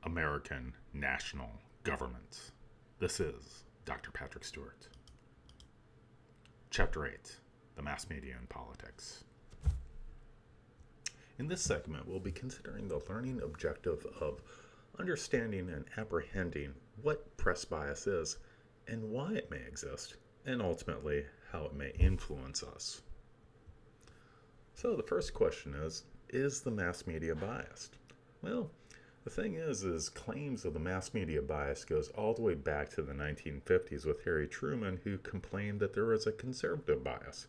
American national government. This is Dr. Patrick Stewart. Chapter 8, The Mass Media and Politics. In this segment, we'll be considering the learning objective of understanding and apprehending what press bias is and why it may exist, and ultimately how it may influence us. So the first question is the mass media biased? Well, the thing is claims of the mass media bias goes all the way back to the 1950s with Harry Truman, who complained that there was a conservative bias.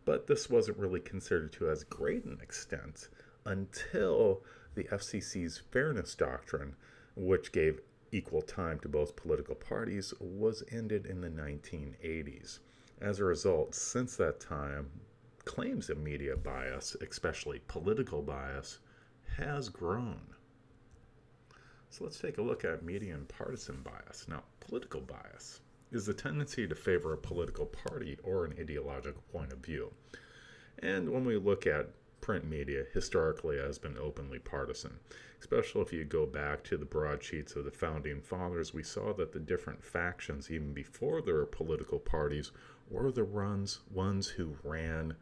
But this wasn't really considered to as great an extent until the FCC's fairness doctrine, which gave equal time to both political parties, was ended in the 1980s. As a result, since that time, claims of media bias, especially political bias, has grown. So let's take a look at media and partisan bias. Now, political bias is the tendency to favor a political party or an ideological point of view. And when we look at print media, historically has been openly partisan. Especially if you go back to the broadsheets of the founding fathers, we saw that the different factions, even before there were political parties, were the ones who ran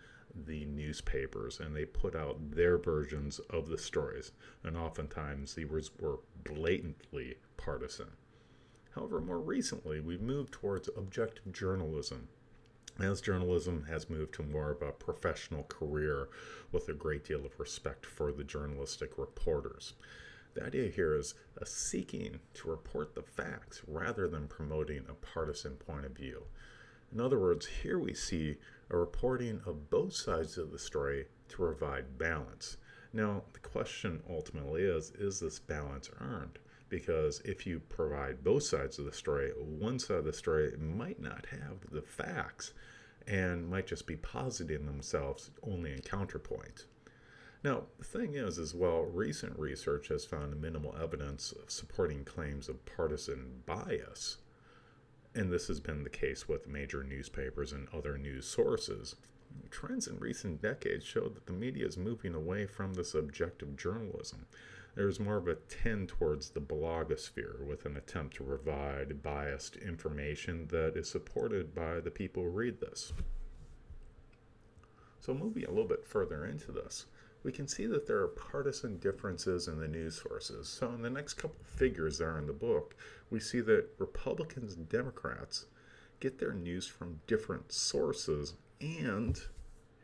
the newspapers, and they put out their versions of the stories, and oftentimes these were blatantly partisan. However, more recently, we've moved towards objective journalism, as journalism has moved to more of a professional career with a great deal of respect for the journalistic reporters. The idea here is seeking to report the facts rather than promoting a partisan point of view. In other words, here we see a reporting of both sides of the story to provide balance. Now, the question ultimately is this balance earned? Because if you provide both sides of the story, one side of the story might not have the facts and might just be positing themselves only in counterpoint. Now, the thing is, as well, recent research has found minimal evidence of supporting claims of partisan bias. And this has been the case with major newspapers and other news sources. Trends in recent decades show that the media is moving away from this objective journalism. There's more of a tend towards the blogosphere with an attempt to provide biased information that is supported by the people who read this. So moving a little bit further into this, we can see that there are partisan differences in the news sources. So in the next couple of figures there in the book, we see that Republicans and Democrats get their news from different sources and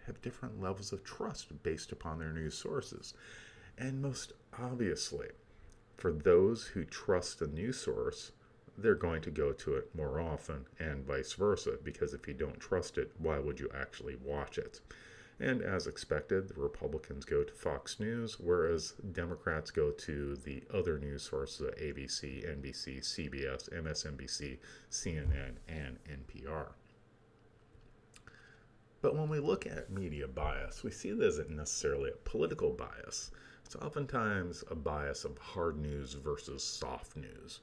have different levels of trust based upon their news sources. And most obviously, for those who trust a news source, they're going to go to it more often and vice versa, because if you don't trust it, why would you actually watch it? And as expected, the Republicans go to Fox News, whereas Democrats go to the other news sources, ABC, NBC, CBS, MSNBC, CNN, and NPR. But when we look at media bias, we see this isn't necessarily a political bias. It's oftentimes a bias of hard news versus soft news.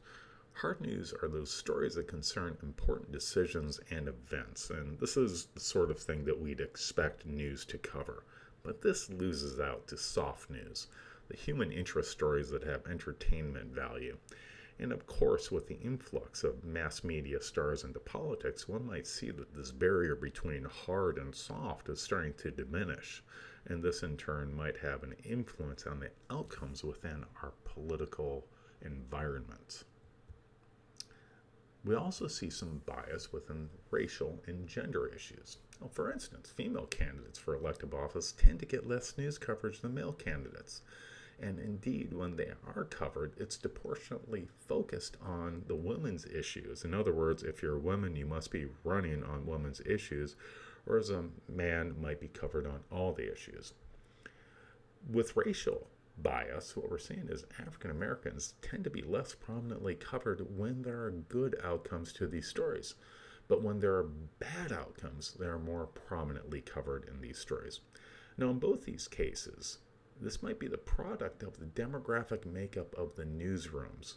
Hard news are those stories that concern important decisions and events, and this is the sort of thing that we'd expect news to cover. But this loses out to soft news, the human interest stories that have entertainment value. And of course, with the influx of mass media stars into politics, one might see that this barrier between hard and soft is starting to diminish, and this in turn might have an influence on the outcomes within our political environment. We also see some bias within racial and gender issues. Well, for instance, female candidates for elective office tend to get less news coverage than male candidates. And indeed, when they are covered, it's disproportionately focused on the women's issues. In other words, if you're a woman, you must be running on women's issues, whereas a man might be covered on all the issues. With racial bias, what we're seeing is African Americans tend to be less prominently covered when there are good outcomes to these stories. But when there are bad outcomes, they are more prominently covered in these stories. Now, in both these cases, this might be the product of the demographic makeup of the newsrooms.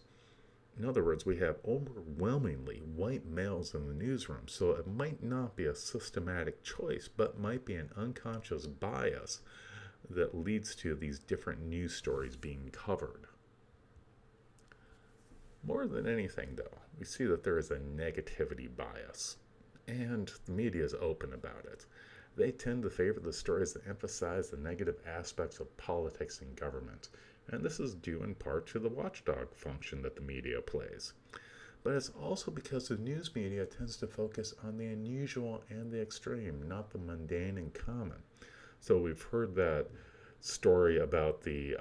In other words, we have overwhelmingly white males in the newsroom, so it might not be a systematic choice, but might be an unconscious bias that leads to these different news stories being covered. More than anything, though, we see that there is a negativity bias, and the media is open about it. They tend to favor the stories that emphasize the negative aspects of politics and government, and this is due in part to the watchdog function that the media plays. But it's also because the news media tends to focus on the unusual and the extreme, not the mundane and common. So we've heard that story about the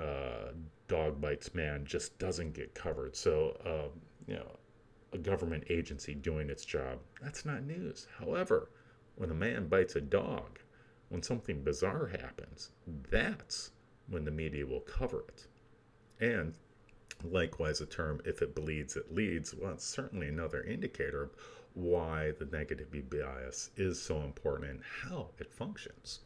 dog bites man just doesn't get covered. So, a government agency doing its job, that's not news. However, when a man bites a dog, when something bizarre happens, that's when the media will cover it. And likewise, the term, if it bleeds, it leads, well, it's certainly another indicator of why the negativity bias is so important and how it functions.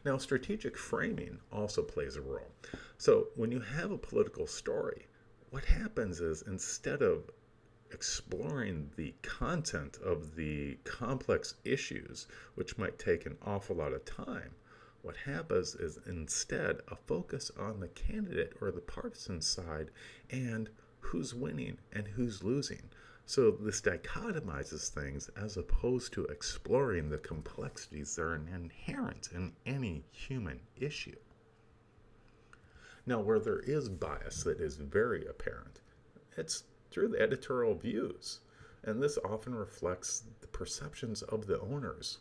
Now, strategic framing also plays a role. So, when you have a political story, what happens is instead of exploring the content of the complex issues, which might take an awful lot of time, what happens is instead a focus on the candidate or the partisan side and who's winning and who's losing. So this dichotomizes things as opposed to exploring the complexities that are inherent in any human issue. Now, where there is bias that is very apparent, it's through the editorial views, and this often reflects the perceptions of the owners,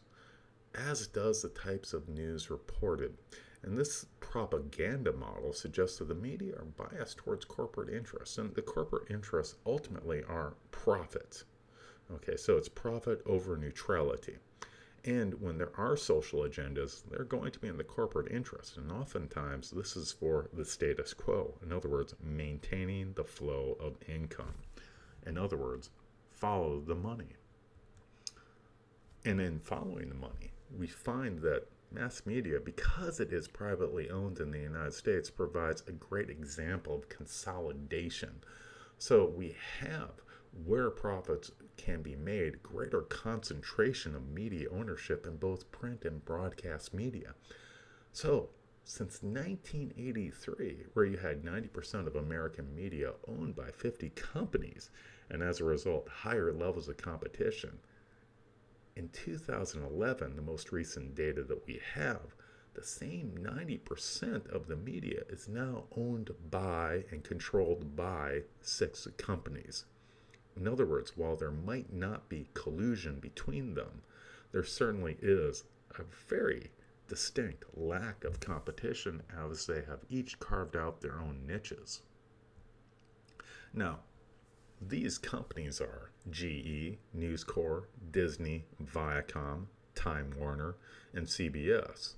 as does the types of news reported. And this propaganda model suggests that the media are biased towards corporate interests, and the corporate interests ultimately are profit. Okay, so it's profit over neutrality. And when there are social agendas, they're going to be in the corporate interest, and oftentimes this is for the status quo. In other words, maintaining the flow of income. In other words, follow the money. And in following the money, we find that mass media, because it is privately owned in the United States, provides a great example of consolidation. So we have, where profits can be made, greater concentration of media ownership in both print and broadcast media. So since 1983, where you had 90% of American media owned by 50 companies, and as a result, higher levels of competition, in 2011, the most recent data that we have, the same 90% of the media is now owned by and controlled by 6 companies. In other words, while there might not be collusion between them, there certainly is a very distinct lack of competition as they have each carved out their own niches. Now, these companies are GE, News Corp, Disney, Viacom, Time Warner, and CBS.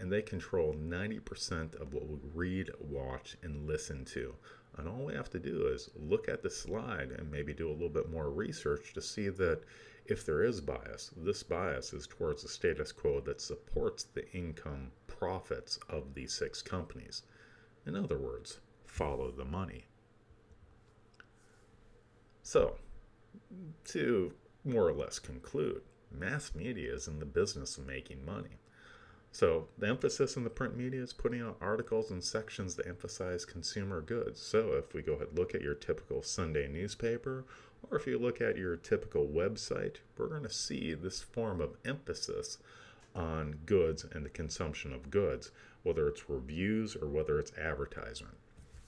And they control 90% of what we read, watch, and listen to. And all we have to do is look at the slide and maybe do a little bit more research to see that if there is bias, this bias is towards the status quo that supports the income profits of these 6 companies. In other words, follow the money. So, to more or less conclude, mass media is in the business of making money. So, the emphasis in the print media is putting out articles and sections that emphasize consumer goods. So, if we go ahead and look at your typical Sunday newspaper, or if you look at your typical website, we're going to see this form of emphasis on goods and the consumption of goods, whether it's reviews or whether it's advertisement.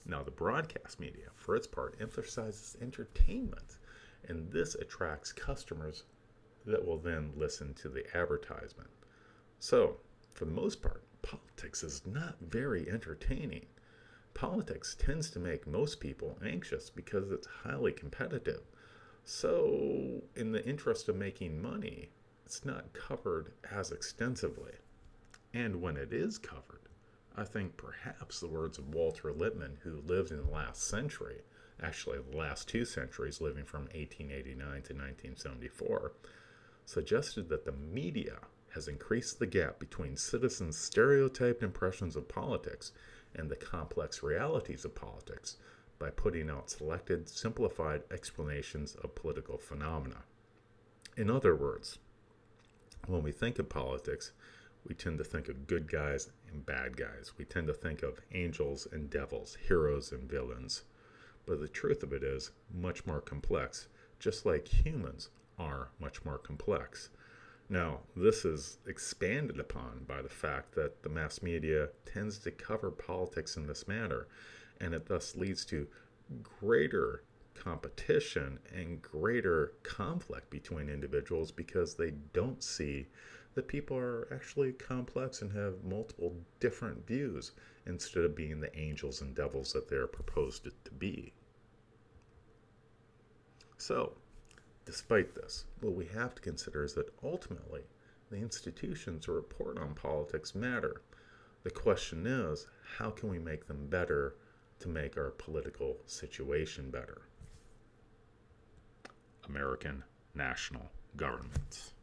Now, the broadcast media, for its part, emphasizes entertainment, and this attracts customers that will then listen to the advertisement. So, for the most part, politics is not very entertaining. Politics tends to make most people anxious because it's highly competitive. So, in the interest of making money, it's not covered as extensively. And when it is covered, I think perhaps the words of Walter Lippmann, who lived in the last century, actually the last 2 centuries, living from 1889 to 1974, suggested that the media has increased the gap between citizens' stereotyped impressions of politics and the complex realities of politics by putting out selected, simplified explanations of political phenomena. In other words, when we think of politics, we tend to think of good guys and bad guys. We tend to think of angels and devils, heroes and villains. But the truth of it is much more complex, just like humans are much more complex. Now, this is expanded upon by the fact that the mass media tends to cover politics in this manner, and it thus leads to greater competition and greater conflict between individuals because they don't see that people are actually complex and have multiple different views instead of being the angels and devils that they're proposed to be. So, despite this, what we have to consider is that ultimately the institutions that report on politics matter. The question is, how can we make them better to make our political situation better? American national governments.